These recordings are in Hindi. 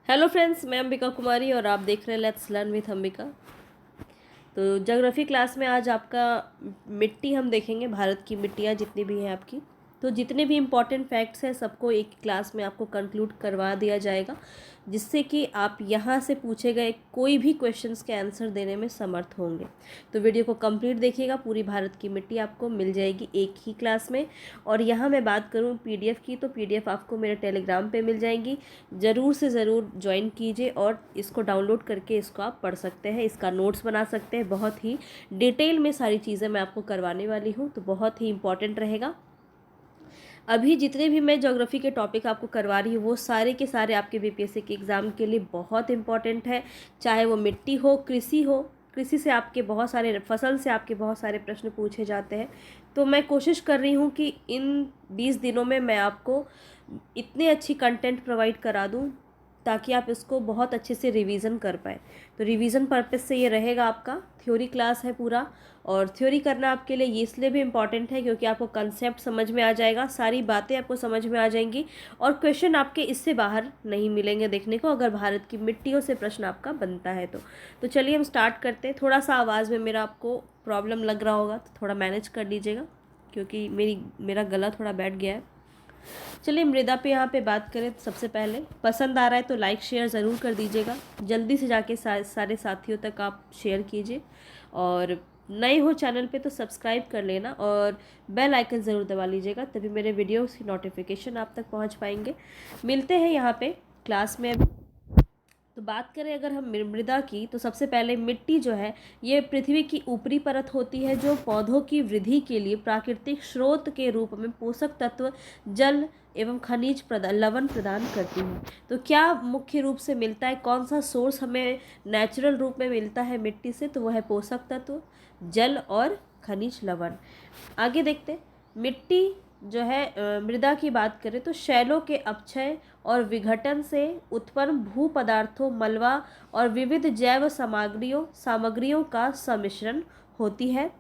हेलो फ्रेंड्स, मैं अंबिका कुमारी और आप देख रहे हैं लेट्स लर्न विथ अंबिका। तो ज्योग्राफी क्लास में आज आपका मिट्टी हम देखेंगे, भारत की मिट्टियाँ जितनी भी हैं आपकी। तो जितने भी इम्पॉर्टेंट फैक्ट्स हैं सबको एक क्लास में आपको कंक्लूड करवा दिया जाएगा, जिससे कि आप यहाँ से पूछे गए कोई भी क्वेश्चंस के आंसर देने में समर्थ होंगे। तो वीडियो को कंप्लीट देखिएगा, पूरी भारत की मिट्टी आपको मिल जाएगी एक ही क्लास में। और यहाँ मैं बात करूँ पीडीएफ की, तो पीडीएफ आपको मेरे टेलीग्राम पे मिल जाएंगी। ज़रूर से ज़रूर ज्वाइन कीजिए और इसको डाउनलोड करके इसको आप पढ़ सकते हैं, इसका नोट्स बना सकते हैं। बहुत ही डिटेल में सारी चीज़ें मैं आपको करवाने वाली हूँ, तो बहुत ही इंपॉर्टेंट रहेगा। अभी जितने भी मैं ज्योग्राफी के टॉपिक आपको करवा रही हूँ वो सारे के सारे आपके बीपीएससी के एग्ज़ाम के लिए बहुत इंपॉर्टेंट है। चाहे वो मिट्टी हो, कृषि से आपके बहुत सारे, फसल से आपके बहुत सारे प्रश्न पूछे जाते हैं। तो मैं कोशिश कर रही हूँ कि इन 20 दिनों में मैं आपको इतने अच्छी कंटेंट प्रोवाइड करा दूँ ताकि आप इसको बहुत अच्छे से रिवीजन कर पाए। तो रिवीजन पर्पस से ये रहेगा, आपका थ्योरी क्लास है पूरा। और थ्योरी करना आपके लिए ये इसलिए भी इम्पॉर्टेंट है क्योंकि आपको कंसेप्ट समझ में आ जाएगा, सारी बातें आपको समझ में आ जाएंगी और क्वेश्चन आपके इससे बाहर नहीं मिलेंगे देखने को, अगर भारत की मिट्टियों से प्रश्न आपका बनता है तो चलिए हम स्टार्ट करते हैं। थोड़ा सा आवाज़ में मेरा आपको प्रॉब्लम लग रहा होगा तो थोड़ा मैनेज कर लीजिएगा, क्योंकि मेरा गला थोड़ा बैठ गया है। चलिए मृदा पे यहाँ पे बात करें तो सबसे पहले पसंद आ रहा है तो लाइक शेयर ज़रूर कर दीजिएगा। जल्दी से जाके सारे साथियों तक आप शेयर कीजिए, और नए हो चैनल पे तो सब्सक्राइब कर लेना और बेल आइकन ज़रूर दबा लीजिएगा, तभी मेरे वीडियोस की नोटिफिकेशन आप तक पहुँच पाएंगे। मिलते हैं यहाँ पे क्लास में। तो बात करें अगर हम मृदा की, तो सबसे पहले मिट्टी जो है ये पृथ्वी की ऊपरी परत होती है जो पौधों की वृद्धि के लिए प्राकृतिक स्रोत के रूप में पोषक तत्व, जल एवं खनिज लवण प्रदान करती है। तो क्या मुख्य रूप से मिलता है, कौन सा सोर्स हमें नेचुरल रूप में मिलता है मिट्टी से, तो वह है पोषक तत्व, जल और खनिज लवण। आगे देखते हैं मिट्टी जो है मृदा की बात करें तो शैलों के अपक्षय और विघटन से उत्पन्न भू पदार्थों, मलबा और विविध जैव सामग्रियों का सम्मिश्रण होती है।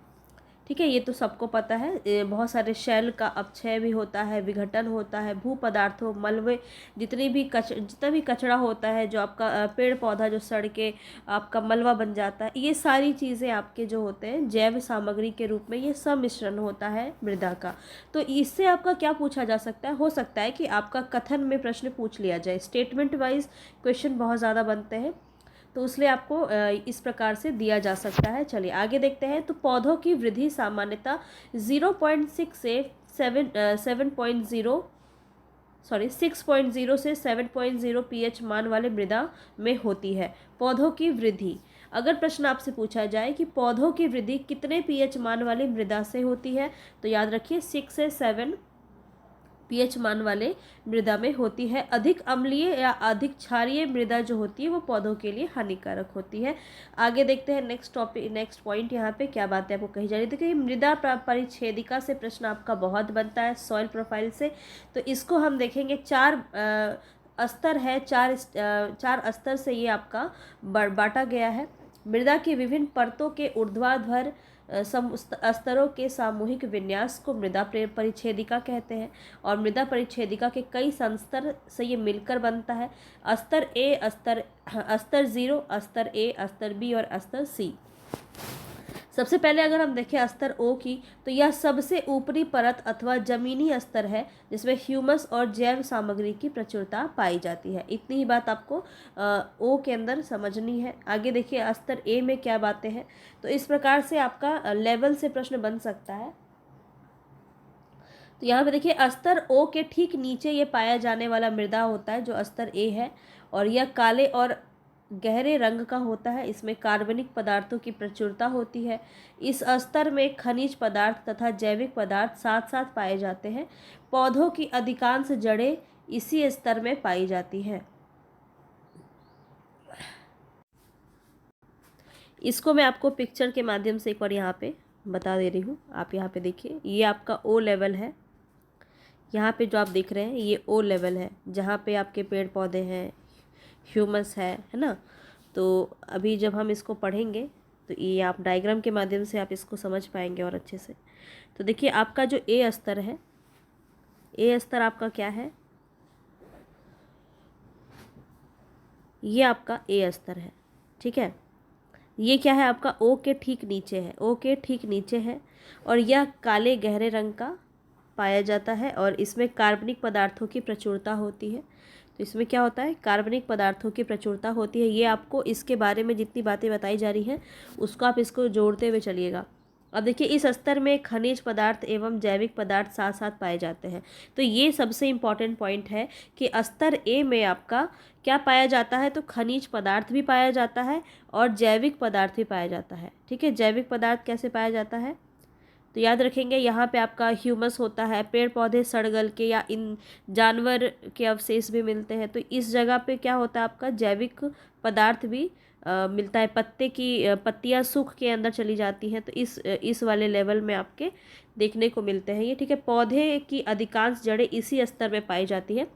ठीक है, ये तो सबको पता है। बहुत सारे शैल का अपक्षय भी होता है, विघटन होता है, भू पदार्थों, मलबे, जितना भी कचरा होता है जो आपका पेड़ पौधा जो सड़ के आपका मलबा बन जाता है, ये सारी चीज़ें आपके जो होते हैं जैव सामग्री के रूप में ये सब मिश्रण होता है मृदा का। तो इससे आपका क्या पूछा जा सकता है, हो सकता है कि आपका कथन में प्रश्न पूछ लिया जाए। स्टेटमेंट वाइज क्वेश्चन बहुत ज़्यादा बनते हैं, तो इसलिए आपको इस प्रकार से दिया जा सकता है। चलिए आगे देखते हैं। तो पौधों की वृद्धि सामान्यतः 0.6 से 6.0 से 7.0 pH मान वाले मृदा में होती है। पौधों की वृद्धि, अगर प्रश्न आपसे पूछा जाए कि पौधों की वृद्धि कितने pH मान वाली मृदा से होती है, तो याद रखिए 6 से 7 पीएच मान वाले मृदा में होती है। अधिक अम्लीय या अधिक क्षारीय मृदा जो होती है वो पौधों के लिए हानिकारक होती है। आगे देखते हैं नेक्स्ट पॉइंट यहाँ पे क्या बात है आपको कही जा रही थी कि मृदा परिच्छेदिका से प्रश्न आपका बहुत बनता है, सॉइल प्रोफाइल से। तो इसको हम देखेंगे, चार स्तर है, चार स्तर से ये आपका बांटा गया है। मृदा की विभिन्न परतों के ऊर्ध्वाधर स्तरों के सामूहिक विन्यास को मृदा परिच्छेदिका कहते हैं, और मृदा परिच्छेदिका के कई संस्तर से ये मिलकर बनता है। स्तर ए, स्तर 0, स्तर ए, स्तर बी और स्तर सी। सबसे पहले अगर हम देखें स्तर ओ की, तो यह सबसे ऊपरी परत अथवा जमीनी स्तर है जिसमें ह्यूमस और जैव सामग्री की प्रचुरता पाई जाती है। इतनी ही बात आपको ओ के अंदर समझनी है। आगे देखिए स्तर ए में क्या बातें हैं। तो इस प्रकार से आपका लेवल से प्रश्न बन सकता है। तो यहाँ पे देखिए स्तर ओ के ठीक नीचे ये पाया जाने वाला मृदा होता है जो स्तर ए है, और यह काले और गहरे रंग का होता है। इसमें कार्बनिक पदार्थों की प्रचुरता होती है। इस स्तर में खनिज पदार्थ तथा जैविक पदार्थ साथ साथ पाए जाते हैं। पौधों की अधिकांश जड़ें इसी स्तर में पाई जाती हैं। इसको मैं आपको पिक्चर के माध्यम से एक बार यहाँ पे बता दे रही हूँ। आप यहाँ पे देखिए, ये आपका ओ लेवल है। यहाँ पे जो आप देख रहे हैं ये ओ लेवल है, जहाँ पे आपके पेड़ पौधे हैं, ह्यूमस है ना। तो अभी जब हम इसको पढ़ेंगे तो ये आप डायग्राम के माध्यम से आप इसको समझ पाएंगे और अच्छे से। तो देखिए आपका जो ए स्तर है, ए स्तर आपका क्या है, ये आपका ए स्तर है, ठीक है। ये क्या है आपका ओ के ठीक नीचे है, ओ के ठीक नीचे है, और यह काले गहरे रंग का पाया जाता है और इसमें कार्बनिक पदार्थों की प्रचुरता होती है। तो इसमें क्या होता है, कार्बनिक पदार्थों की प्रचुरता होती है। ये आपको इसके बारे में जितनी बातें बताई जा रही हैं उसको आप इसको जोड़ते हुए चलिएगा। अब देखिए, इस स्तर में खनिज पदार्थ एवं जैविक पदार्थ साथ साथ पाए जाते हैं। तो ये सबसे इम्पॉर्टेंट पॉइंट है कि स्तर ए में आपका क्या पाया जाता है, तो खनिज पदार्थ भी पाया जाता है और जैविक पदार्थ भी पाया जाता है, ठीक है। जैविक पदार्थ कैसे पाया जाता है, तो याद रखेंगे यहाँ पे आपका ह्यूमस होता है, पेड़ पौधे सड़ गल के या इन जानवर के अवशेष भी मिलते हैं। तो इस जगह पे क्या होता है आपका जैविक पदार्थ भी मिलता है। पत्ते की पत्तियाँ सूख के अंदर चली जाती हैं, तो इस वाले लेवल में आपके देखने को मिलते हैं ये, ठीक है। पौधे की अधिकांश जड़ें इसी स्तर में पाई जाती है।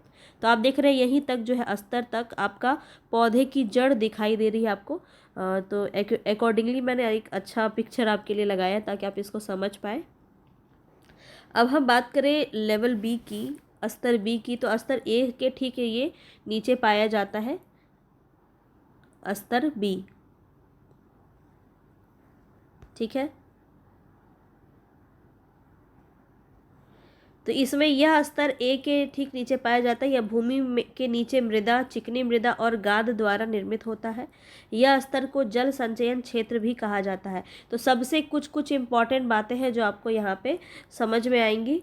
तो आप देख रहे हैं यहीं तक जो है स्तर तक आपका पौधे की जड़ दिखाई दे रही है आपको। तो अकॉर्डिंगली मैंने एक अच्छा पिक्चर आपके लिए लगाया ताकि आप इसको समझ पाए। अब हम बात करें लेवल बी की, स्तर बी की, तो स्तर ए के ठीक है ये नीचे पाया जाता है स्तर बी, ठीक है। तो इसमें यह स्तर ए के ठीक नीचे पाया जाता है। यह भूमि के नीचे मृदा, चिकनी मृदा और गाद द्वारा निर्मित होता है। यह स्तर को जल संचयन क्षेत्र भी कहा जाता है। तो सबसे कुछ कुछ इम्पॉर्टेंट बातें हैं जो आपको यहाँ पे समझ में आएंगी।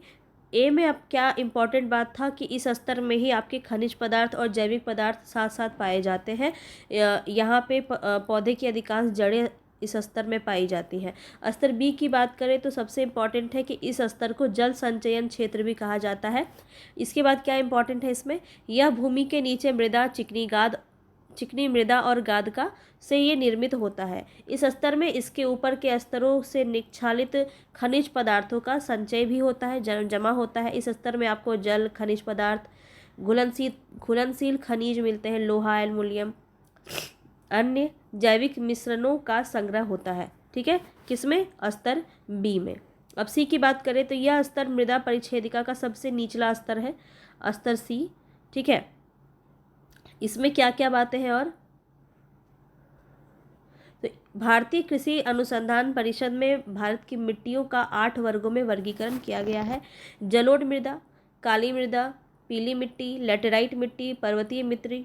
ए में अब क्या इम्पॉर्टेंट बात था कि इस स्तर में ही आपके खनिज पदार्थ और जैविक पदार्थ साथ साथ पाए जाते हैं। यहाँ पे पौधे की अधिकांश जड़ें इस स्तर में पाई जाती है। स्तर बी की बात करें तो सबसे इम्पॉर्टेंट है कि इस स्तर को जल संचयन क्षेत्र भी कहा जाता है। इसके बाद क्या इम्पॉर्टेंट है इसमें, यह भूमि के नीचे मृदा, चिकनी मृदा और गाद का से ये निर्मित होता है। इस स्तर में इसके ऊपर के स्तरों से निक्षालित खनिज पदार्थों का संचय भी होता है, जमा होता है। इस स्तर में आपको जल, खनिज पदार्थ, घुलनशील खनिज मिलते हैं, लोहा, एल्युमिनियम, अन्य जैविक मिश्रणों का संग्रह होता है, ठीक है। किसमें, स्तर बी में। अब सी की बात करें तो यह स्तर मृदा परिच्छेदिका का सबसे निचला स्तर है, स्तर सी, ठीक है। इसमें क्या क्या बातें हैं, और तो भारतीय कृषि अनुसंधान परिषद में भारत की मिट्टियों का 8 वर्गों में वर्गीकरण किया गया है। जलोढ़ मृदा, काली मृदा, पीली मिट्टी, लेटेराइट मिट्टी, पर्वतीय मिट्टी,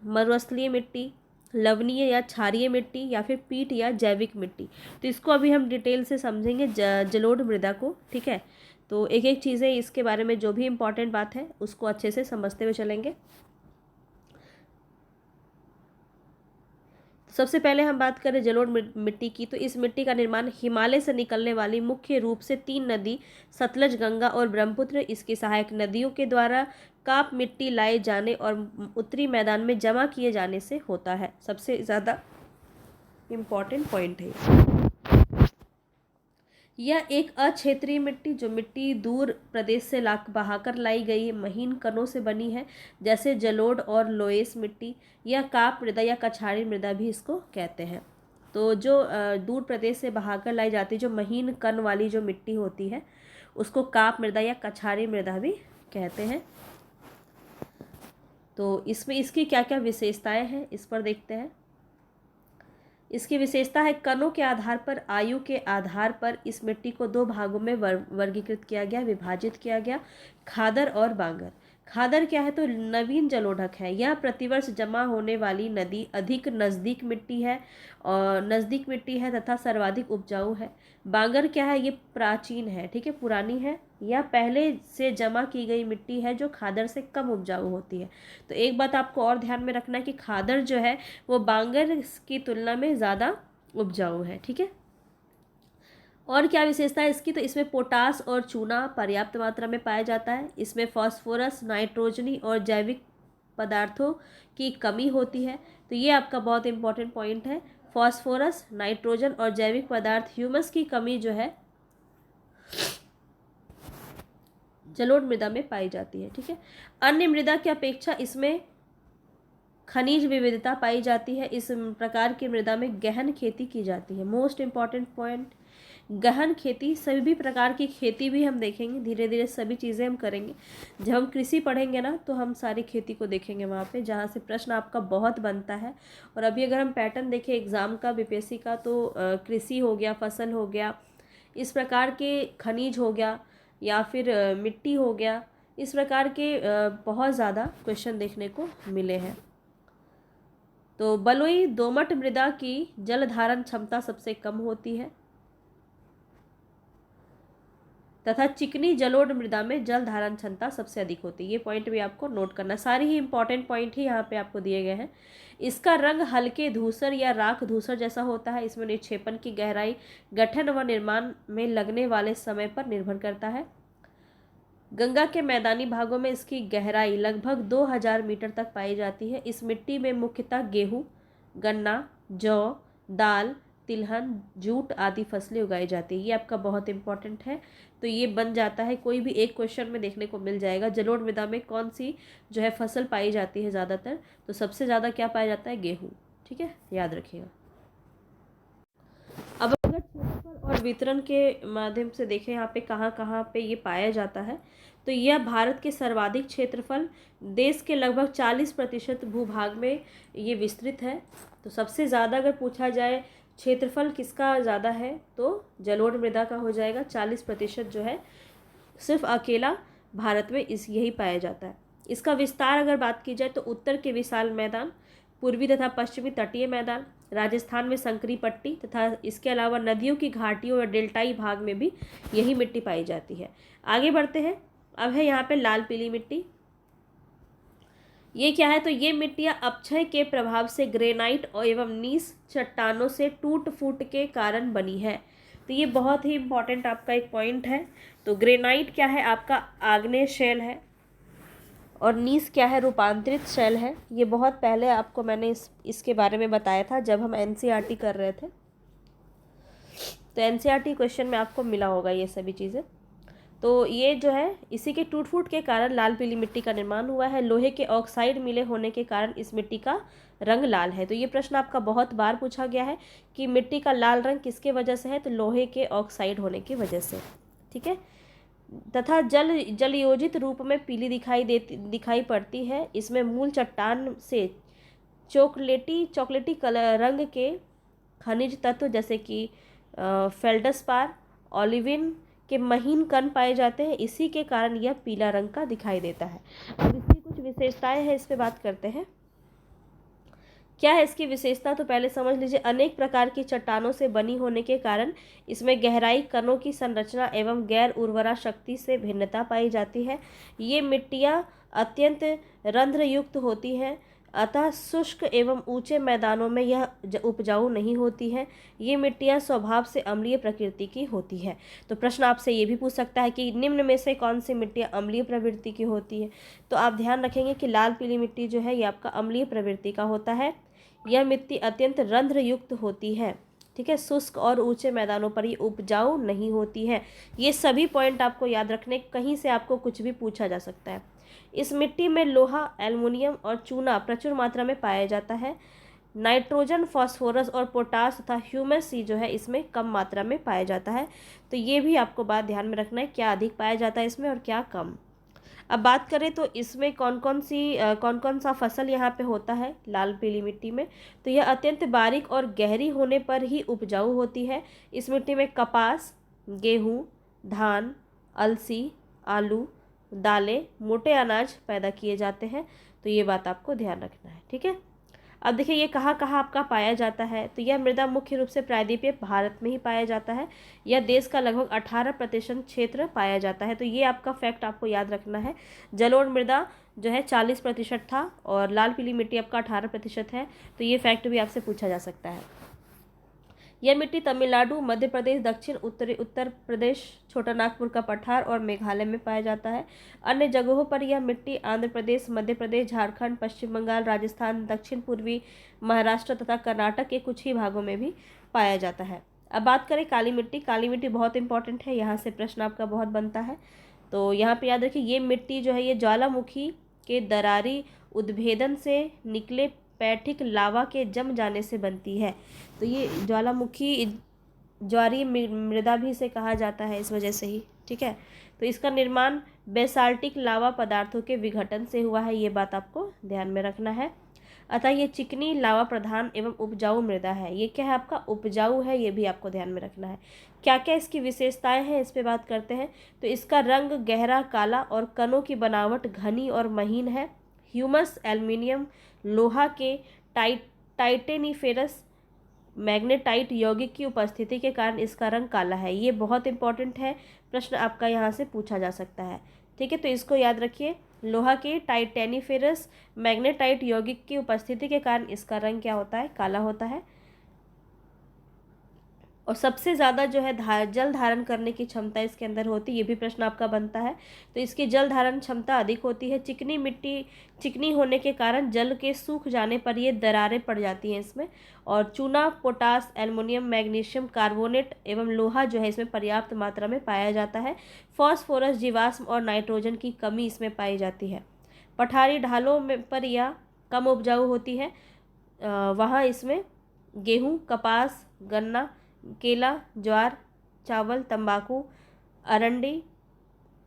मरुस्थलीय मिट्टी, लवणीय या क्षारीय मिट्टी, या फिर पीट या जैविक मिट्टी। तो इसको अभी हम डिटेल से समझेंगे जलोढ़ मृदा को, ठीक है। तो एक एक चीज़ें इसके बारे में जो भी इम्पोर्टेंट बात है उसको अच्छे से समझते हुए चलेंगे। सबसे पहले हम बात करें जलोढ़ मिट्टी की, तो इस मिट्टी का निर्माण हिमालय से निकलने वाली मुख्य रूप से 3 नदी सतलज, गंगा और ब्रह्मपुत्र, इसकी सहायक नदियों के द्वारा काप मिट्टी लाए जाने और उत्तरी मैदान में जमा किए जाने से होता है। सबसे ज़्यादा इम्पॉर्टेंट पॉइंट है यह एक अक्षेत्रीय मिट्टी, जो मिट्टी दूर प्रदेश से बहाकर लाई गई महीन कणों से बनी है, जैसे जलोढ़ और लोएस मिट्टी। यह काप मृदा या कछारी मृदा भी इसको कहते हैं। तो जो दूर प्रदेश से बहाकर लाई जाती जो महीन कण वाली जो मिट्टी होती है उसको काप मृदा या कछारी मृदा भी कहते हैं। तो इसमें इसकी क्या क्या विशेषताएं हैं इस पर देखते हैं। इसकी विशेषता है कणों के आधार पर, आयु के आधार पर इस मिट्टी को 2 भागों में वर्गीकृत किया गया, विभाजित किया गया, खादर और बांगर। खादर क्या है, तो नवीन जलोढ़क है। यह प्रतिवर्ष जमा होने वाली नदी अधिक नज़दीक मिट्टी है तथा सर्वाधिक उपजाऊ है। बांगर क्या है, ये प्राचीन है, ठीक है, पुरानी है, या पहले से जमा की गई मिट्टी है जो खादर से कम उपजाऊ होती है। तो एक बात आपको और ध्यान में रखना है कि खादर जो है वो बांगर की तुलना में ज़्यादा उपजाऊ है, ठीक है। और क्या विशेषता है इसकी, तो इसमें पोटास और चूना पर्याप्त मात्रा में पाया जाता है। इसमें फास्फोरस, नाइट्रोजनी और जैविक पदार्थों की कमी होती है। तो ये आपका बहुत इंपॉर्टेंट पॉइंट है, फास्फोरस, नाइट्रोजन और जैविक पदार्थ, ह्यूमस की कमी जो है जलोढ़ मृदा में पाई जाती है, ठीक है। अन्य मृदा की अपेक्षा इसमें खनिज विविधता पाई जाती है। इस प्रकार की मृदा में गहन खेती की जाती है। मोस्ट इम्पॉर्टेंट पॉइंट, गहन खेती, सभी प्रकार की खेती भी हम देखेंगे। धीरे धीरे सभी चीज़ें हम करेंगे। जब हम कृषि पढ़ेंगे ना तो हम सारी खेती को देखेंगे वहाँ पे, जहाँ से प्रश्न आपका बहुत बनता है। और अभी अगर हम पैटर्न देखें एग्ज़ाम का, बीपीएससी का, तो कृषि हो गया, फसल हो गया, इस प्रकार के खनिज हो गया, या फिर मिट्टी हो गया, इस प्रकार के बहुत ज़्यादा क्वेश्चन देखने को मिले हैं। तो बलुई दोमट मृदा की जल धारण क्षमता सबसे कम होती है तथा चिकनी जलोढ़ मृदा में जल धारण क्षमता सबसे अधिक होती है। ये पॉइंट भी आपको नोट करना, सारी ही इंपॉर्टेंट पॉइंट ही यहाँ पे आपको दिए गए हैं। इसका रंग हल्के धूसर या राख धूसर जैसा होता है। इसमें निक्षेपण की गहराई गठन व निर्माण में लगने वाले समय पर निर्भर करता है। गंगा के मैदानी भागों में इसकी गहराई लगभग 2000 मीटर तक पाई जाती है। इस मिट्टी में मुख्यतः गेहूँ, गन्ना, जौ, दाल, तिलहन, जूट आदि फसलें उगाई जाती है। ये आपका बहुत इंपॉर्टेंट है, तो ये बन जाता है, कोई भी एक क्वेश्चन में देखने को मिल जाएगा। जलोढ़ मृदा में कौन सी जो है फसल पाई जाती है ज़्यादातर, तो सबसे ज़्यादा क्या पाया जाता है? गेहूँ। ठीक है, याद रखिएगा। अब अगर क्षेत्रफल और वितरण के माध्यम से देखें यहाँ पे कहाँ कहाँ पे ये पाया जाता है, तो यह भारत के सर्वाधिक क्षेत्रफल, देश के लगभग 40% भूभाग में ये विस्तृत है। तो सबसे ज़्यादा अगर पूछा जाए क्षेत्रफल किसका ज़्यादा है, तो जलोढ़ मृदा का हो जाएगा। 40% जो है सिर्फ अकेला भारत में यही पाया जाता है। इसका विस्तार अगर बात की जाए तो उत्तर के विशाल मैदान, पूर्वी तथा पश्चिमी तटीय मैदान, राजस्थान में संकरी पट्टी तथा इसके अलावा नदियों की घाटियों और डेल्टाई भाग में भी यही मिट्टी पाई जाती है। आगे बढ़ते हैं। अब है यहाँ पे लाल पीली मिट्टी। ये क्या है? तो ये मिट्टियाँ अपक्षय के प्रभाव से ग्रेनाइट और एवं नीस चट्टानों से टूट फूट के कारण बनी है। तो ये बहुत ही इम्पॉर्टेंट आपका एक पॉइंट है। तो ग्रेनाइट क्या है? आपका आग्नेय शैल है, और नीस क्या है? रूपांतरित शैल है। ये बहुत पहले आपको मैंने इसके बारे में बताया था जब हम एनसीईआरटी कर रहे थे। तो एनसीईआरटी क्वेश्चन में आपको मिला होगा ये सभी चीज़ें। तो ये जो है इसी के टूट फूट के कारण लाल पीली मिट्टी का निर्माण हुआ है। लोहे के ऑक्साइड मिले होने के कारण इस मिट्टी का रंग लाल है। तो ये प्रश्न आपका बहुत बार पूछा गया है कि मिट्टी का लाल रंग किसके वजह से है, तो लोहे के ऑक्साइड होने की वजह से। ठीक है, तथा जल योजित रूप में पीली दिखाई पड़ती है। इसमें मूल चट्टान से चॉकलेटी कलर रंग के खनिज तत्व जैसे कि फेल्डस्पार, ओलिविन के महीन कण पाए जाते हैं। इसी के कारण यह पीला रंग का दिखाई देता है। अब इसकी कुछ विशेषताएं हैं, इस पे बात करते हैं। क्या है इसकी विशेषता? तो पहले समझ लीजिए। अनेक प्रकार की चट्टानों से बनी होने के कारण इसमें गहराई, कणों की संरचना एवं गैर उर्वरा शक्ति से भिन्नता पाई जाती है। ये मिट्टियाँ अत्यंत रंध्रयुक्त होती हैं, अतः शुष्क एवं ऊंचे मैदानों में यह उपजाऊ नहीं होती है। ये मिट्टियाँ स्वभाव से अम्लीय प्रकृति की होती है। तो प्रश्न आपसे ये भी पूछ सकता है कि निम्न में से कौन सी मिट्टियाँ अम्लीय प्रवृत्ति की होती है। तो आप ध्यान रखेंगे कि लाल पीली मिट्टी जो है ये आपका अम्लीय प्रवृत्ति का होता है। यह मिट्टी अत्यंत रंध्रयुक्त होती है। ठीक है, शुष्क और ऊंचे मैदानों पर ये उपजाऊ नहीं होती है। ये सभी पॉइंट आपको याद रखने, कहीं से आपको कुछ भी पूछा जा सकता है। इस मिट्टी में लोहा, एल्युमिनियम और चूना प्रचुर मात्रा में पाया जाता है। नाइट्रोजन, फास्फोरस और पोटास तथा ह्यूमस जो है इसमें कम मात्रा में पाया जाता है। तो ये भी आपको बात ध्यान में रखना है, क्या अधिक पाया जाता है इसमें और क्या कम। अब बात करें तो इसमें कौन कौन सा फसल यहाँ पे होता है लाल पीली मिट्टी में, तो यह अत्यंत बारीक और गहरी होने पर ही उपजाऊ होती है। इस मिट्टी में कपास, गेहूँ, धान, अलसी, आलू, दालें, मोटे अनाज पैदा किए जाते हैं। तो ये बात आपको ध्यान रखना है। ठीक है, अब देखिए ये कहाँ कहाँ आपका पाया जाता है। तो यह मृदा मुख्य रूप से प्रायद्वीपीय भारत में ही पाया जाता है। यह देश का लगभग 18% क्षेत्र पाया जाता है। तो ये आपका फैक्ट आपको याद रखना है। जलोढ़ मृदा जो है 40% था और लाल पीली मिट्टी आपका 18% है। तो ये फैक्ट भी आपसे पूछा जा सकता है। यह मिट्टी तमिलनाडु, मध्य प्रदेश, दक्षिण उत्तर प्रदेश, छोटा नागपुर का पठार और मेघालय में पाया जाता है। अन्य जगहों पर यह मिट्टी आंध्र प्रदेश, मध्य प्रदेश, झारखंड, पश्चिम बंगाल, राजस्थान, दक्षिण पूर्वी महाराष्ट्र तथा कर्नाटक के कुछ ही भागों में भी पाया जाता है। अब बात करें काली मिट्टी। काली मिट्टी बहुत इंपॉर्टेंट है, यहाँ से प्रश्न आपका बहुत बनता है। तो यहाँ पे याद रखिए, ये मिट्टी जो है ये ज्वालामुखी के दरारी उद्भेदन से निकले पैठिक लावा के जम जाने से बनती है। तो ये ज्वालामुखी ज्वारीय मृदा भी इसे कहा जाता है इस वजह से ही, ठीक है। तो इसका निर्माण बेसाल्टिक लावा पदार्थों के विघटन से हुआ है, ये बात आपको ध्यान में रखना है। अतः ये चिकनी लावा प्रधान एवं उपजाऊ मृदा है। ये क्या है आपका? उपजाऊ है, ये भी आपको ध्यान में रखना है। क्या क्या इसकी विशेषताएं हैं, इस पे बात करते हैं। तो इसका रंग गहरा काला और कणों की बनावट घनी और महीन है। ह्यूमस, एल्युमिनियम, लोहा के टाइटेनिफेरस मैग्नेटाइट यौगिक की उपस्थिति के कारण इसका रंग काला है। ये बहुत इंपॉर्टेंट है, प्रश्न आपका यहाँ से पूछा जा सकता है, ठीक है। तो इसको याद रखिए, लोहा के टाइटेनिफेरस मैग्नेटाइट यौगिक की उपस्थिति के कारण इसका रंग क्या होता है? काला होता है। और सबसे ज़्यादा जो है जल धारण करने की क्षमता इसके अंदर होती है, ये भी प्रश्न आपका बनता है। तो इसकी जल धारण क्षमता अधिक होती है। चिकनी मिट्टी चिकनी होने के कारण जल के सूख जाने पर ये दरारें पड़ जाती हैं इसमें। और चूना, पोटास, एल्युमिनियम, मैग्नीशियम कार्बोनेट एवं लोहा जो है इसमें पर्याप्त मात्रा में पाया जाता है। फॉस्फोरस, जीवाश्म और नाइट्रोजन की कमी इसमें पाई जाती है। पठारी ढालों में पर यह कम उपजाऊ होती है। वहाँ इसमें गेहूँ, कपास, गन्ना, केला, ज्वार, चावल, तंबाकू, अरंडी,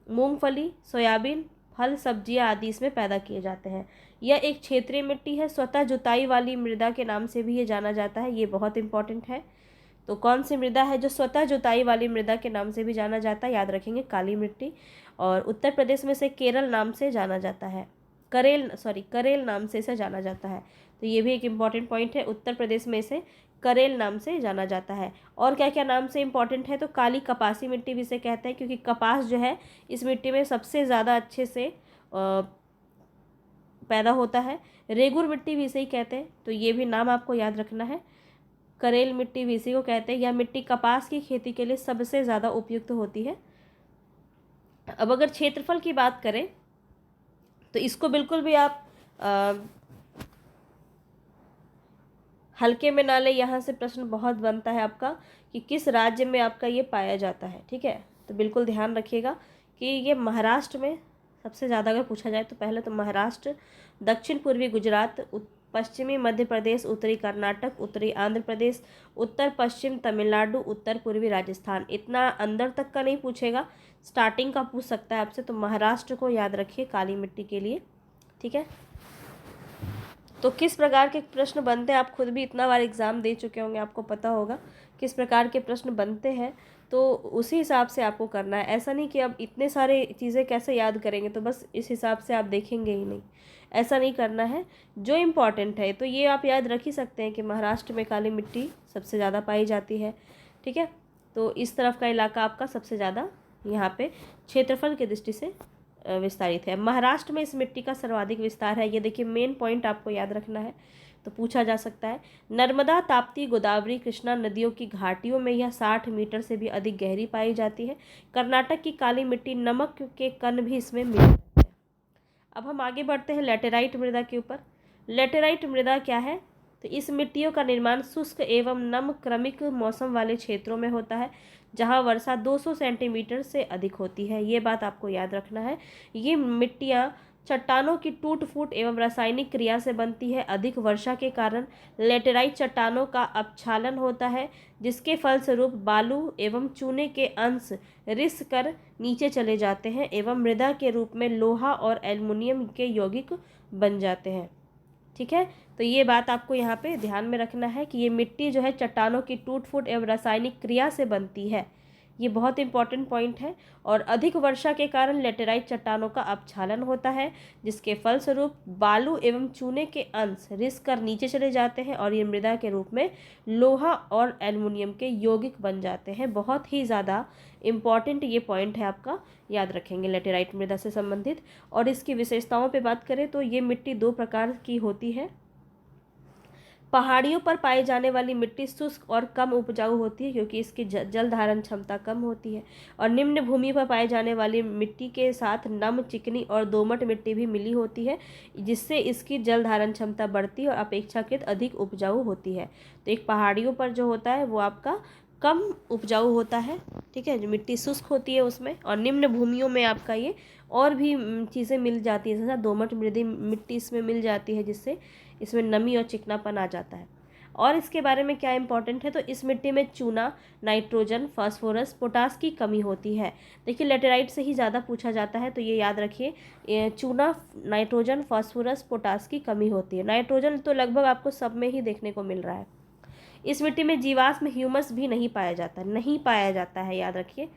मूंगफली, सोयाबीन, फल, सब्जियां आदि इसमें पैदा किए जाते हैं। यह एक क्षेत्रीय मिट्टी है। स्वतः जुताई वाली मृदा के नाम से भी ये जाना जाता है, ये बहुत इंपॉर्टेंट है। तो कौन सी मृदा है जो स्वतः जुताई वाली मृदा के नाम से भी जाना जाता है? याद रखेंगे, काली मिट्टी। और उत्तर प्रदेश में से केरल नाम से जाना जाता है, करेल नाम से इसे जाना जाता है। तो ये भी एक इम्पॉर्टेंट पॉइंट है, उत्तर प्रदेश में इसे करेल नाम से जाना जाता है। और क्या क्या नाम से इम्पॉर्टेंट है? तो काली कपासी मिट्टी भी इसे कहते हैं, क्योंकि कपास जो है इस मिट्टी में सबसे ज़्यादा अच्छे से पैदा होता है। रेगुर मिट्टी भी इसे ही कहते हैं, तो ये भी नाम आपको याद रखना है। करेल मिट्टी भी इसी को कहते हैं। यह मिट्टी कपास की खेती के लिए सबसे ज़्यादा उपयुक्त होती है। अब अगर क्षेत्रफल की बात करें तो इसको बिल्कुल भी आप हल्के में ना ले। यहाँ से प्रश्न बहुत बनता है आपका कि किस राज्य में आपका ये पाया जाता है, ठीक है। तो बिल्कुल ध्यान रखिएगा कि ये महाराष्ट्र में सबसे ज़्यादा अगर पूछा जाए तो पहले तो महाराष्ट्र, दक्षिण पूर्वी गुजरात, पश्चिमी मध्य प्रदेश, उत्तरी कर्नाटक, उत्तरी आंध्र प्रदेश, उत्तर पश्चिम तमिलनाडु, उत्तर पूर्वी राजस्थान। इतना अंदर तक का नहीं पूछेगा, स्टार्टिंग का पूछ सकता है आपसे। तो महाराष्ट्र को याद रखिए काली मिट्टी के लिए, ठीक है। तो किस प्रकार के प्रश्न बनते हैं, आप खुद भी इतना बार एग्ज़ाम दे चुके होंगे, आपको पता होगा किस प्रकार के प्रश्न बनते हैं। तो उसी हिसाब से आपको करना है। ऐसा नहीं कि अब इतने सारे चीज़ें कैसे याद करेंगे, तो बस इस हिसाब से आप देखेंगे ही नहीं, ऐसा नहीं करना है। जो इम्पॉर्टेंट है तो ये आप याद रख ही सकते हैं कि महाराष्ट्र में काली मिट्टी सबसे ज़्यादा पाई जाती है, ठीक है। तो इस तरफ का इलाका आपका सबसे ज़्यादा यहाँ पे क्षेत्रफल की दृष्टि से विस्तारित है। महाराष्ट्र में इस मिट्टी का सर्वाधिक विस्तार है। ये देखिए मेन पॉइंट आपको याद रखना है, तो पूछा जा सकता है। नर्मदा, ताप्ती, गोदावरी, कृष्णा नदियों की घाटियों में यह 60 मीटर से भी अधिक गहरी पाई जाती है। कर्नाटक की काली मिट्टी, नमक के कण भी इसमें मिल जाते हैं। अब हम आगे बढ़ते हैं लैटेराइट मृदा के ऊपर। लैटेराइट मृदा क्या है? तो इस मिट्टियों का निर्माण शुष्क एवं नम क्रमिक मौसम वाले क्षेत्रों में होता है, जहां वर्षा 200 सेंटीमीटर से अधिक होती है। ये बात आपको याद रखना है। ये मिट्टियां चट्टानों की टूट फूट एवं रासायनिक क्रिया से बनती है। अधिक वर्षा के कारण लैटेराइट चट्टानों का अपक्षालन होता है, जिसके फलस्वरूप बालू एवं चूने के अंश रिस कर नीचे चले जाते हैं एवं मृदा के रूप में लोहा और एल्युमिनियम के यौगिक बन जाते हैं, ठीक है। तो ये बात आपको यहाँ पे ध्यान में रखना है कि ये मिट्टी जो है चट्टानों की टूट फूट एवं रासायनिक क्रिया से बनती है। ये बहुत इंपॉर्टेंट पॉइंट है। और अधिक वर्षा के कारण लैटेराइट चट्टानों का अपक्षालन होता है, जिसके फलस्वरूप बालू एवं चूने के अंश रिस कर नीचे चले जाते हैं और ये मृदा के रूप में लोहा और एल्युमिनियम के यौगिक बन जाते हैं। बहुत ही ज़्यादा इम्पॉर्टेंट ये पॉइंट है आपका, याद रखेंगे लैटेराइट मृदा से संबंधित। और इसकी विशेषताओं पे बात करें तो ये मिट्टी 2 प्रकार की होती है। पहाड़ियों पर पाई जाने वाली मिट्टी शुष्क और कम उपजाऊ होती है, क्योंकि इसकी जल धारण क्षमता कम होती है। और निम्न भूमि पर पाई जाने वाली मिट्टी के साथ नम, चिकनी और दोमट मिट्टी भी मिली होती है, जिससे इसकी जल धारण क्षमता बढ़ती है और अपेक्षाकृत अधिक उपजाऊ होती है। तो एक पहाड़ियों पर जो होता है वो आपका कम उपजाऊ होता है, ठीक है, जो मिट्टी शुष्क होती है उसमें। और निम्न भूमियों में आपका ये और भी चीज़ें मिल जाती है, जैसा दोमट मिट्टी इसमें मिल जाती है, जिससे इसमें नमी और चिकनापन आ जाता है। और इसके बारे में क्या इंपॉर्टेंट है, तो इस मिट्टी में चूना, नाइट्रोजन, फास्फोरस, पोटास की कमी होती है। देखिए लेटेराइट से ही ज़्यादा पूछा जाता है, तो ये याद रखिए, चूना, नाइट्रोजन, फास्फोरस, पोटास की कमी होती है। नाइट्रोजन तो लगभग आपको सब में ही देखने को मिल रहा है। इस मिट्टी में जीवाश्म ह्यूमस भी नहीं पाया जाता, नहीं पाया जाता है, याद रखिए,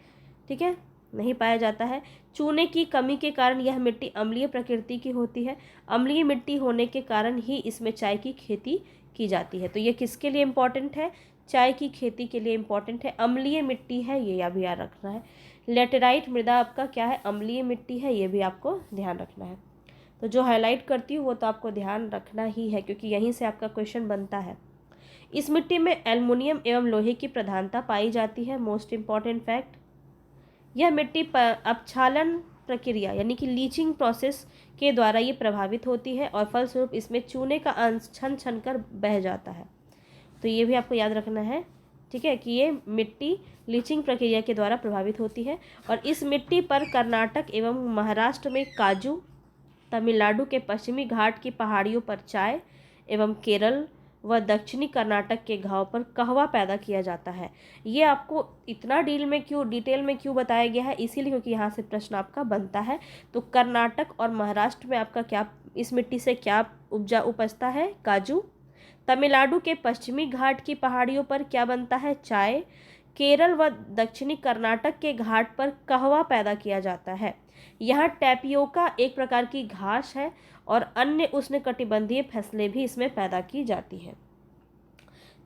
ठीक है, नहीं पाया जाता है। चूने की कमी के कारण यह मिट्टी अम्लीय प्रकृति की होती है। अम्लीय मिट्टी होने के कारण ही इसमें चाय की खेती की जाती है। तो ये किसके लिए इम्पॉर्टेंट है, चाय की खेती के लिए इम्पॉर्टेंट है। अम्लीय मिट्टी है, ये अभी याद रखना है। लेटेराइट मृदा आपका क्या है, अम्लीय मिट्टी है, ये भी आपको ध्यान रखना है। तो जो हाईलाइट करती हूँ वो तो आपको ध्यान रखना ही है, क्योंकि यहीं से आपका क्वेश्चन बनता है। इस मिट्टी में एल्युमिनियम एवं लोहे की प्रधानता पाई जाती है। मोस्ट इम्पॉर्टेंट फैक्ट, यह मिट्टी अपक्षालन प्रक्रिया यानी कि लीचिंग प्रोसेस के द्वारा ये प्रभावित होती है और फलस्वरूप इसमें चूने का अंश छन छन कर बह जाता है। तो ये भी आपको याद रखना है, ठीक है, कि ये मिट्टी लीचिंग प्रक्रिया के द्वारा प्रभावित होती है। और इस मिट्टी पर कर्नाटक एवं महाराष्ट्र में काजू, तमिलनाडु के पश्चिमी घाट की पहाड़ियों पर चाय एवं केरल व दक्षिणी कर्नाटक के घाव पर कहवा पैदा किया जाता है। ये आपको इतना डिटेल में क्यों बताया गया है, इसीलिए क्योंकि यहाँ से प्रश्न आपका बनता है। तो कर्नाटक और महाराष्ट्र में आपका क्या, इस मिट्टी से क्या उपजता है, काजू। तमिलनाडु के पश्चिमी घाट की पहाड़ियों पर क्या बनता है, चाय। केरल व दक्षिणी कर्नाटक के घाट पर कहवा पैदा किया जाता है। यहाँ टैपियोका एक प्रकार की घास है और अन्य उष्णकटिबंधीय फसलें भी इसमें पैदा की जाती हैं।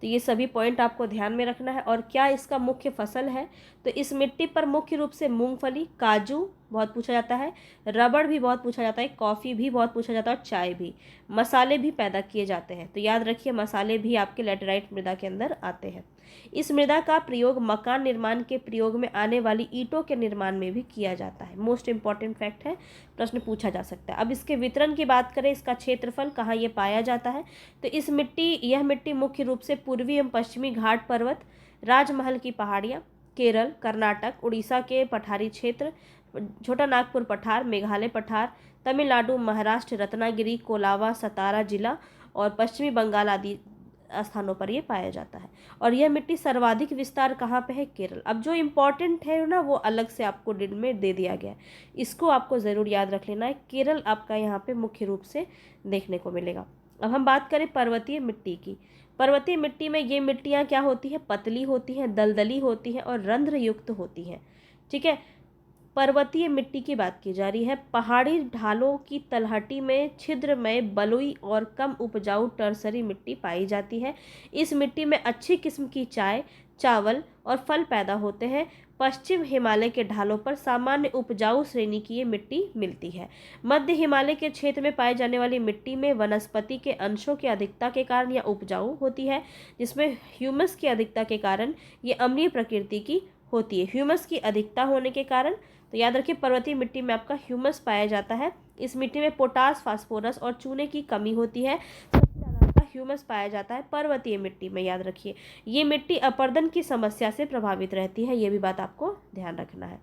तो ये सभी पॉइंट आपको ध्यान में रखना है। और क्या इसका मुख्य फसल है, तो इस मिट्टी पर मुख्य रूप से मूंगफली, काजू बहुत पूछा जाता है, रबड़ भी बहुत पूछा जाता है, कॉफ़ी भी बहुत पूछा जाता है और चाय भी, मसाले भी पैदा किए जाते हैं। तो याद रखिए मसाले भी आपके लेटेराइट मृदा के अंदर आते हैं। इस मृदा का प्रयोग मकान निर्माण के प्रयोग में आने वाली ईंटों के निर्माण में भी किया जाता है। मोस्ट इंपॉर्टेंट फैक्ट है, प्रश्न पूछा जा सकता है। अब इसके वितरण की बात करें, इसका क्षेत्रफल, कहाँ ये पाया जाता है, तो यह मिट्टी मुख्य रूप से पूर्वी एवं पश्चिमी घाट पर्वत, राजमहल की पहाड़ियाँ, केरल, कर्नाटक, उड़ीसा के पठारी क्षेत्र, छोटा नागपुर पठार, मेघालय पठार, तमिलनाडु, महाराष्ट्र, रत्नागिरी, कोलावा, सतारा जिला और पश्चिमी बंगाल आदि स्थानों पर ये पाया जाता है। और यह मिट्टी सर्वाधिक विस्तार कहाँ पे है, केरल। अब जो इम्पोर्टेंट है ना वो अलग से आपको डिटेल में दे दिया गया है, इसको आपको ज़रूर याद रख लेना है। केरल आपका यहाँ पे मुख्य रूप से देखने को मिलेगा। अब हम बात करें पर्वतीय मिट्टी की। पर्वतीय मिट्टी में ये मिट्टियाँ क्या होती है, पतली होती हैं, दलदली होती हैं और रंध्र युक्त होती हैं, ठीक है। पर्वतीय मिट्टी की बात की जा रही है। पहाड़ी ढालों की तलहटी में छिद्रमय, बलुई और कम उपजाऊ टर्सरी मिट्टी पाई जाती है। इस मिट्टी में अच्छी किस्म की चाय, चावल और फल पैदा होते हैं। पश्चिम हिमालय के ढालों पर सामान्य उपजाऊ श्रेणी की ये मिट्टी मिलती है। मध्य हिमालय के क्षेत्र में पाई जाने वाली मिट्टी में वनस्पति के अंशों की अधिकता के कारण यह उपजाऊ होती है, जिसमें ह्यूमस की अधिकता के कारण ये अम्लीय प्रकृति की होती है। ह्यूमस की अधिकता होने के कारण, तो याद रखिए पर्वतीय मिट्टी में आपका ह्यूमस पाया जाता है। इस मिट्टी में पोटास, फास्फोरस और चूने की कमी होती है। सबसे ज़्यादा आपका ह्यूमस पाया जाता है पर्वतीय मिट्टी में, याद रखिए। ये मिट्टी अपर्दन की समस्या से प्रभावित रहती है, ये भी बात आपको ध्यान रखना है।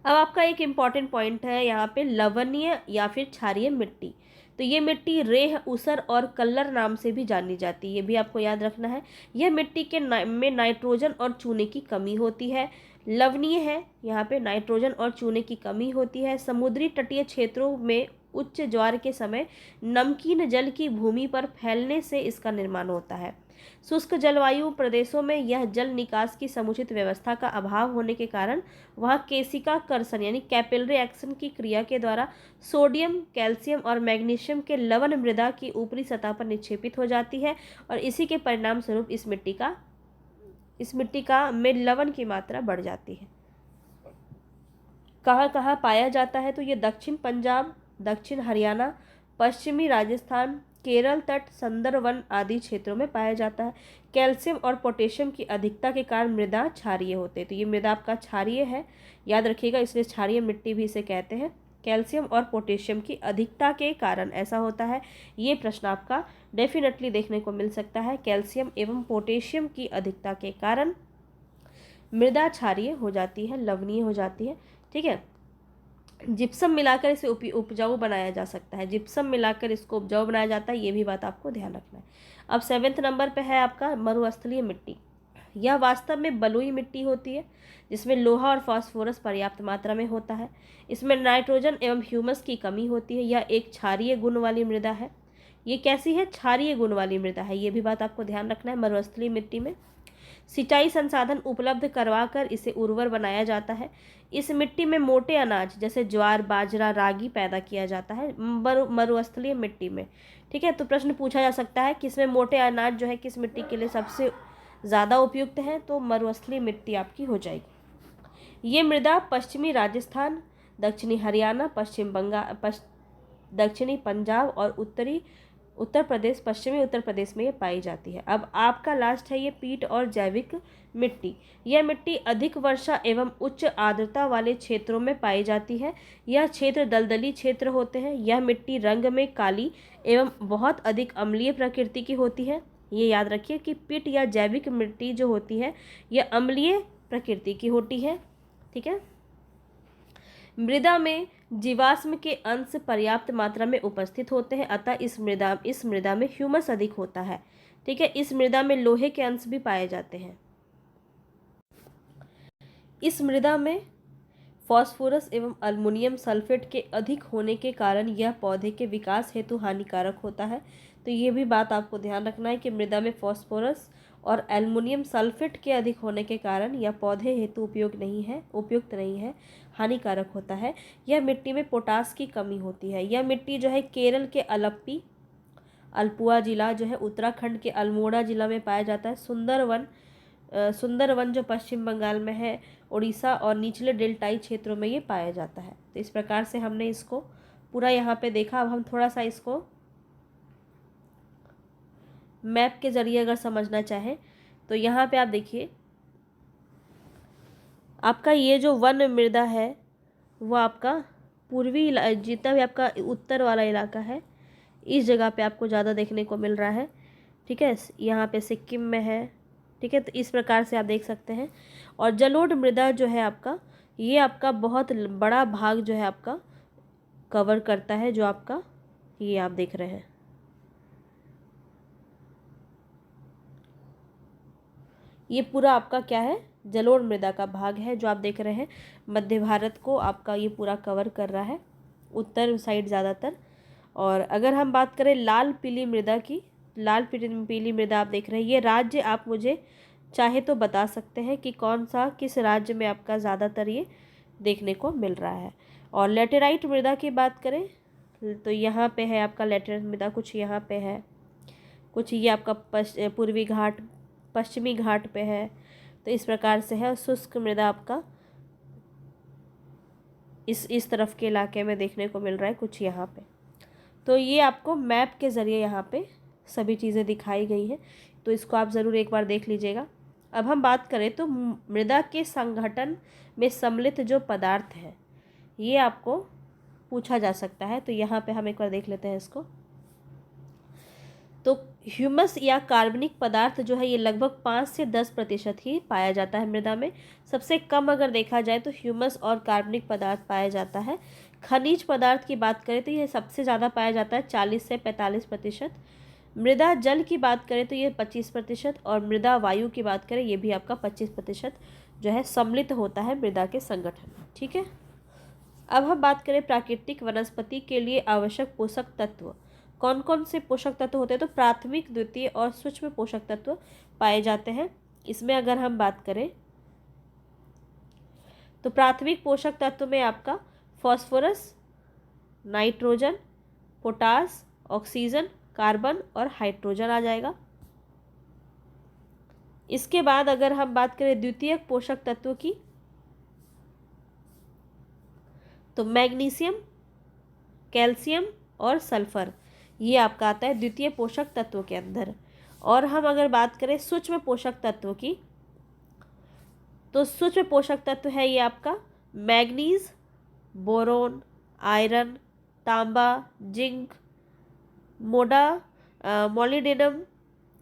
अब आपका एक इम्पॉर्टेंट पॉइंट है यहाँ पे, लवणीय या फिर क्षारीय मिट्टी। तो ये मिट्टी रेह, ऊसर और कल्लर नाम से भी जानी जाती है, ये भी आपको याद रखना है। यह मिट्टी के में नाइट्रोजन और चूने की कमी होती है। लवणीय है, यहाँ पे नाइट्रोजन और चूने की कमी होती है। समुद्री तटीय क्षेत्रों में उच्च ज्वार के समय नमकीन जल की भूमि पर फैलने से इसका निर्माण होता है। शुष्क जलवायु प्रदेशों में यह जल निकास की समुचित व्यवस्था का अभाव होने के कारण वहाँ केशिका कर्षण यानी कैपिलरी एक्शन की क्रिया के द्वारा सोडियम, कैल्शियम और मैग्नीशियम के लवण मृदा की ऊपरी सतह पर निक्षेपित हो जाती है और इसी के परिणाम स्वरूप इस मिट्टी का में लवण की मात्रा बढ़ जाती है। कहाँ कहाँ पाया जाता है, तो ये दक्षिण पंजाब, दक्षिण हरियाणा, पश्चिमी राजस्थान, केरल तट, सुंदरवन आदि क्षेत्रों में पाया जाता है। कैल्शियम और पोटेशियम की अधिकता के कारण मृदा क्षारीय होते हैं। तो ये मृदा आपका क्षारीय है, याद रखिएगा, इसलिए क्षारीय मिट्टी भी इसे कहते हैं। कैल्शियम और पोटेशियम की अधिकता के कारण ऐसा होता है। ये प्रश्न आपका डेफिनेटली देखने को मिल सकता है। कैल्शियम एवं पोटेशियम की अधिकता के कारण मृदा क्षारीय हो जाती है, लवणीय हो जाती है, ठीक है। जिप्सम मिलाकर इसे उपजाऊ बनाया जा सकता है, जिप्सम मिलाकर इसको उपजाऊ बनाया जाता है, ये भी बात आपको ध्यान रखना है। अब 7वें नंबर पे है आपका मरुस्थलीय मिट्टी। यह वास्तव में बलुई मिट्टी होती है जिसमें लोहा और फास्फोरस पर्याप्त मात्रा में होता है। इसमें नाइट्रोजन एवं ह्यूमस की कमी होती है। यह एक क्षारीय गुण वाली मृदा है। ये कैसी है? क्षारीय गुण वाली मृदा है, ये भी बात आपको ध्यान रखना है। मरुस्थलीय मिट्टी में सिंचाई संसाधन उपलब्ध करवाकर इसे उर्वर बनाया जाता है। इस मिट्टी में मोटे अनाज जैसे ज्वार, बाजरा, रागी पैदा किया जाता है मरुस्थलीय मिट्टी में। ठीक है, तो प्रश्न पूछा जा सकता है कि इसमें मोटे अनाज जो है किस मिट्टी के लिए सबसे ज़्यादा उपयुक्त है, तो मरुस्थलीय मिट्टी आपकी हो जाएगी। ये मृदा पश्चिमी राजस्थान, दक्षिणी हरियाणा, दक्षिणी पंजाब और उत्तर प्रदेश, पश्चिमी उत्तर प्रदेश में ये पाई जाती है। अब आपका लास्ट है ये पीट और जैविक मिट्टी। यह मिट्टी अधिक वर्षा एवं उच्च आर्द्रता वाले क्षेत्रों में पाई जाती है। यह क्षेत्र दलदली क्षेत्र होते हैं। यह मिट्टी रंग में काली एवं बहुत अधिक अम्लीय प्रकृति की होती है। ये याद रखिए कि पीट या जैविक मिट्टी जो होती है यह अम्लीय प्रकृति की होती है। ठीक है, मृदा में जीवाश्म के अंश पर्याप्त मात्रा में उपस्थित होते हैं, अतः इस मृदा में ह्यूमस अधिक होता है। ठीक है, इस मृदा में लोहे के अंश भी पाए जाते हैं। इस मृदा में फास्फोरस एवं अल्युमिनियम सल्फेट के अधिक होने के कारण यह पौधे के विकास हेतु हानिकारक होता है। तो ये भी बात आपको ध्यान रखना है कि मृदा में फास्फोरस और एल्युमिनियम सल्फेट के अधिक होने के कारण यह पौधे हेतु उपयुक्त नहीं है, हानिकारक होता है। यह मिट्टी में पोटास की कमी होती है। यह मिट्टी जो है केरल के अल्पुआ जिला जो है उत्तराखंड के अल्मोड़ा जिला में पाया जाता है। सुंदरवन जो पश्चिम बंगाल में है, उड़ीसा और निचले डेल्टाई क्षेत्रों में ये पाया जाता है। तो इस प्रकार से हमने इसको पूरा यहाँ पे देखा। अब हम थोड़ा सा इसको मैप के ज़रिए अगर समझना चाहें तो यहाँ पे आप देखिए, आपका ये जो वन मृदा है वो आपका पूर्वी जितना भी आपका उत्तर वाला इलाका है इस जगह पे आपको ज़्यादा देखने को मिल रहा है। ठीक है, यहाँ पे सिक्किम में है। ठीक है, तो इस प्रकार से आप देख सकते हैं। और जलोढ़ मृदा जो है आपका, ये आपका बहुत बड़ा भाग जो है आपका कवर करता है, जो आपका ये आप देख रहे हैं। ये पूरा आपका क्या है? जलोढ़ मृदा का भाग है जो आप देख रहे हैं। मध्य भारत को आपका ये पूरा कवर कर रहा है, उत्तर साइड ज़्यादातर। और अगर हम बात करें लाल पीली मृदा की, लाल पीली मृदा आप देख रहे हैं, ये राज्य आप मुझे चाहे तो बता सकते हैं कि किस राज्य में आपका ज़्यादातर ये देखने को मिल रहा है। और लेटेराइट मृदा की बात करें तो यहाँ पे है आपका लेटेराइट मृदा, कुछ यहाँ पे है, कुछ ये आपका पूर्वी घाट, पश्चिमी घाट पे है। तो इस प्रकार से है। शुष्क मृदा आपका इस तरफ के इलाके में देखने को मिल रहा है, कुछ यहाँ पे। तो ये आपको मैप के ज़रिए यहाँ पे सभी चीज़ें दिखाई गई हैं, तो इसको आप ज़रूर एक बार देख लीजिएगा। अब हम बात करें तो मृदा के संगठन में सम्मिलित जो पदार्थ है ये आपको पूछा जा सकता है। तो यहाँ पे हम एक बार देख लेते हैं इसको। तो ह्यूमस या कार्बनिक पदार्थ जो है ये लगभग 5 से 10% ही पाया जाता है मृदा में। सबसे कम अगर देखा जाए तो ह्यूमस और कार्बनिक पदार्थ पाया जाता है। खनिज पदार्थ की बात करें तो ये सबसे ज़्यादा पाया जाता है, 40 से 45%। मृदा जल की बात करें तो ये 25%, और मृदा वायु की बात करें ये भी आपका 25% जो है सम्मिलित होता है मृदा के संगठन। ठीक है, अब हम बात करें प्राकृतिक वनस्पति के लिए आवश्यक पोषक तत्व। कौन कौन से पोषक तत्व होते हैं? तो प्राथमिक, द्वितीय और सूक्ष्म पोषक तत्व पाए जाते हैं। इसमें अगर हम बात करें तो प्राथमिक पोषक तत्व में आपका phosphorus, nitrogen, potash, oxygen, carbon और हाइड्रोजन आ जाएगा। इसके बाद अगर हम बात करें द्वितीयक पोषक तत्व की तो मैग्नीशियम, कैल्शियम और सल्फर ये आपका आता है द्वितीय पोषक तत्व के अंदर। और हम अगर बात करें सूक्ष्म पोषक तत्व की तो सूक्ष्म पोषक तत्व है ये आपका मैग्नीज, बोरोन, आयरन, तांबा, जिंक, मोलिब्डेनम,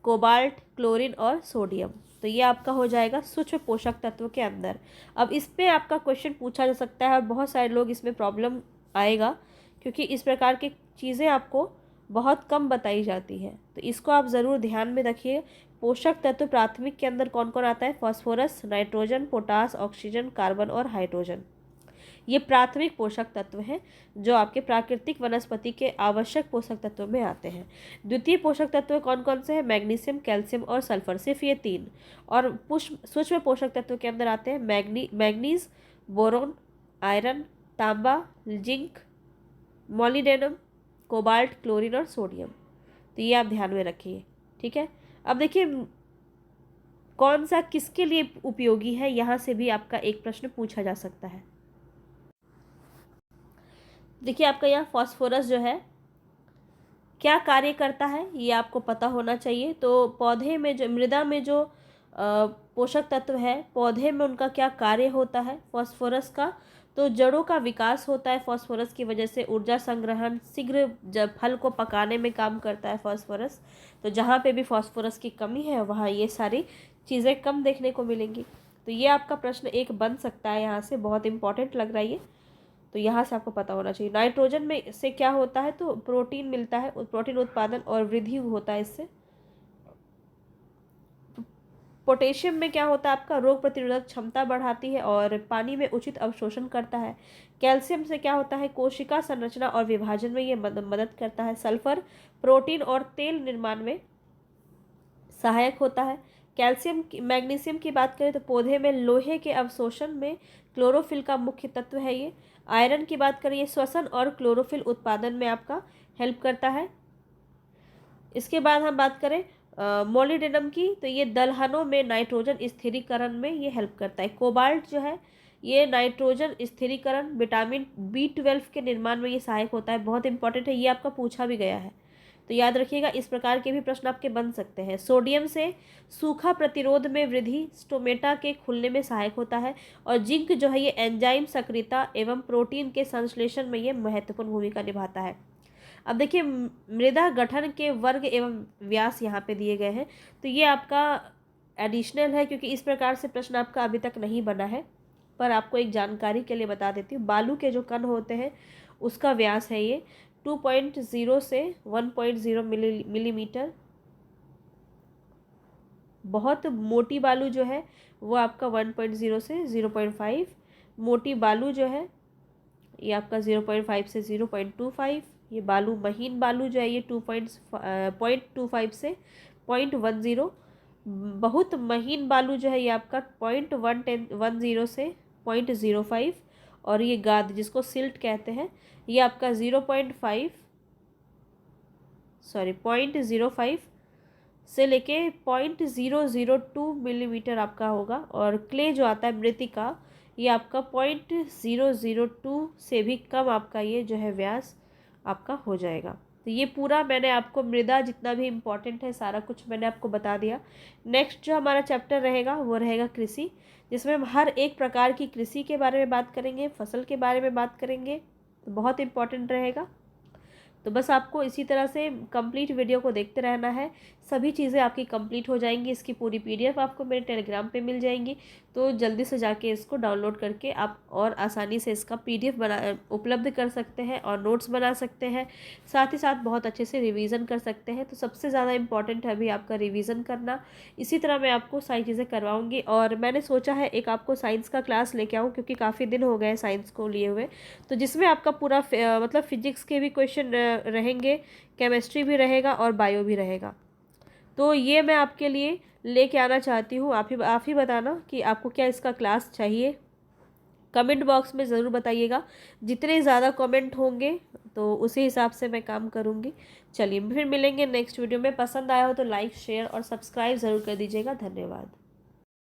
कोबाल्ट, क्लोरीन और सोडियम। तो ये आपका हो जाएगा सूक्ष्म पोषक तत्व के अंदर। अब इस पे आपका क्वेश्चन पूछा जा सकता है और बहुत सारे लोग इसमें प्रॉब्लम आएगा, क्योंकि इस प्रकार की चीज़ें आपको बहुत कम बताई जाती है। तो इसको आप ज़रूर ध्यान में रखिए। पोषक तत्व प्राथमिक के अंदर कौन कौन आता है? Phosphorus, nitrogen, potash, oxygen, carbon और हाइड्रोजन। ये प्राथमिक पोषक तत्व हैं जो आपके प्राकृतिक वनस्पति के आवश्यक पोषक तत्वों में आते हैं। द्वितीय पोषक तत्व कौन कौन से हैं? मैग्नीशियम, कैल्शियम और सल्फर, सिर्फ ये 3। और सूक्ष्म पोषक तत्व के अंदर आते हैं मैग्नीज, बोरोन, आयरन, तांबा, जिंक, मोलिब्डेनम, कोबाल्ट, क्लोरीन और सोडियम। तो ये आप ध्यान में रखिए, ठीक है। अब देखिए कौन सा किसके लिए उपयोगी है, यहाँ से भी आपका एक प्रश्न पूछा जा सकता है। देखिए आपका यहाँ फॉस्फोरस जो है क्या कार्य करता है ये आपको पता होना चाहिए। तो पौधे में जो मृदा में जो पोषक तत्व है, पौधे में उनका क्या कार्य होता है फॉस्फोरस का? तो जड़ों का विकास होता है फॉस्फोरस की वजह से, ऊर्जा संग्रहण, शीघ्र जब फल को पकाने में काम करता है फॉस्फोरस। तो जहाँ पे भी फॉस्फोरस की कमी है वहाँ ये सारी चीज़ें कम देखने को मिलेंगी। तो ये आपका प्रश्न एक बन सकता है, यहाँ से बहुत इंपॉर्टेंट लग रहा है ये। तो यहाँ से आपको पता होना चाहिए। नाइट्रोजन में से क्या होता है? तो प्रोटीन मिलता है, प्रोटीन उत्पादन और वृद्धि होता है इससे। पोटेशियम में क्या होता है? आपका रोग प्रतिरोधक क्षमता बढ़ाती है और पानी में उचित अवशोषण करता है। कैल्शियम से क्या होता है? कोशिका संरचना और विभाजन में ये मदद करता है। सल्फर प्रोटीन और तेल निर्माण में सहायक होता है। मैग्नीशियम की बात करें तो पौधे में लोहे के अवशोषण में क्लोरोफिल का मुख्य तत्व है ये। आयरन की बात करें, ये श्वसन और क्लोरोफिल उत्पादन में आपका हेल्प करता है। इसके बाद हम बात करें मोलिब्डेनम की, तो ये दलहनों में नाइट्रोजन स्थिरीकरण में ये हेल्प करता है। कोबाल्ट जो है ये नाइट्रोजन स्थिरीकरण, विटामिन B12 के निर्माण में ये सहायक होता है। बहुत इंपॉर्टेंट है, ये आपका पूछा भी गया है, तो याद रखिएगा। इस प्रकार के भी प्रश्न आपके बन सकते हैं। सोडियम से सूखा प्रतिरोध में वृद्धि, स्टोमेटा के खुलने में सहायक होता है। और जिंक जो है ये एंजाइम सक्रियता एवं प्रोटीन के संश्लेषण में ये महत्वपूर्ण भूमिका निभाता है। अब देखिए मृदा गठन के वर्ग एवं व्यास यहाँ पे दिए गए हैं, तो ये आपका एडिशनल है, क्योंकि इस प्रकार से प्रश्न आपका अभी तक नहीं बना है, पर आपको एक जानकारी के लिए बता देती हूँ। बालू के जो कण होते हैं उसका व्यास है ये 2.0 से 1.0 मिलीमीटर। बहुत मोटी बालू जो है वो आपका 1.0 से 0.5, मोटी बालू जो है ये आपका 0.5 से 0.25। ये बालू महीन बालू जो है ये 2.25 से 0.10। बहुत महीन बालू जो है ये आपका 0.10 से 0.05। और ये गाद जिसको सिल्ट कहते हैं ये आपका 0.05 से लेके 0.002 मिलीमीटर आपका होगा। और क्ले जो आता है मृत्तिका, ये आपका 0.002 से भी कम आपका ये जो है व्यास आपका हो जाएगा। तो ये पूरा मैंने आपको मृदा जितना भी इम्पोर्टेंट है सारा कुछ मैंने आपको बता दिया। नेक्स्ट जो हमारा चैप्टर रहेगा वो रहेगा कृषि, जिसमें हम हर एक प्रकार की कृषि के बारे में बात करेंगे, फसल के बारे में बात करेंगे, तो बहुत इम्पोर्टेंट रहेगा। तो बस आपको इसी तरह से कंप्लीट वीडियो को देखते रहना है, सभी चीज़ें आपकी कंप्लीट हो जाएंगी। इसकी पूरी PDF आपको मेरे टेलीग्राम पे मिल जाएंगी, तो जल्दी से जाके इसको डाउनलोड करके आप और आसानी से इसका PDF उपलब्ध कर सकते हैं और नोट्स बना सकते हैं। साथ ही साथ बहुत अच्छे से रिवीजन कर सकते हैं। तो सबसे ज़्यादा इम्पॉर्टेंट है अभी आपका रिवीजन करना। इसी तरह मैं आपको सारी चीज़ें करवाऊँगी, और मैंने सोचा है एक आपको साइंस का क्लास लेके आऊँ, क्योंकि काफ़ी दिन हो गए साइंस को लिए हुए। तो जिसमें आपका पूरा मतलब फिजिक्स के भी क्वेश्चन रहेंगे, केमिस्ट्री भी रहेगा और बायो भी रहेगा। तो ये मैं आपके लिए लेके आना चाहती हूँ। आप ही बताना कि आपको क्या इसका क्लास चाहिए। कमेंट बॉक्स में ज़रूर बताइएगा, जितने ज़्यादा कमेंट होंगे तो उसी हिसाब से मैं काम करूँगी। चलिए फिर मिलेंगे नेक्स्ट वीडियो में। पसंद आया हो तो लाइक, शेयर और सब्सक्राइब ज़रूर कर दीजिएगा। धन्यवाद।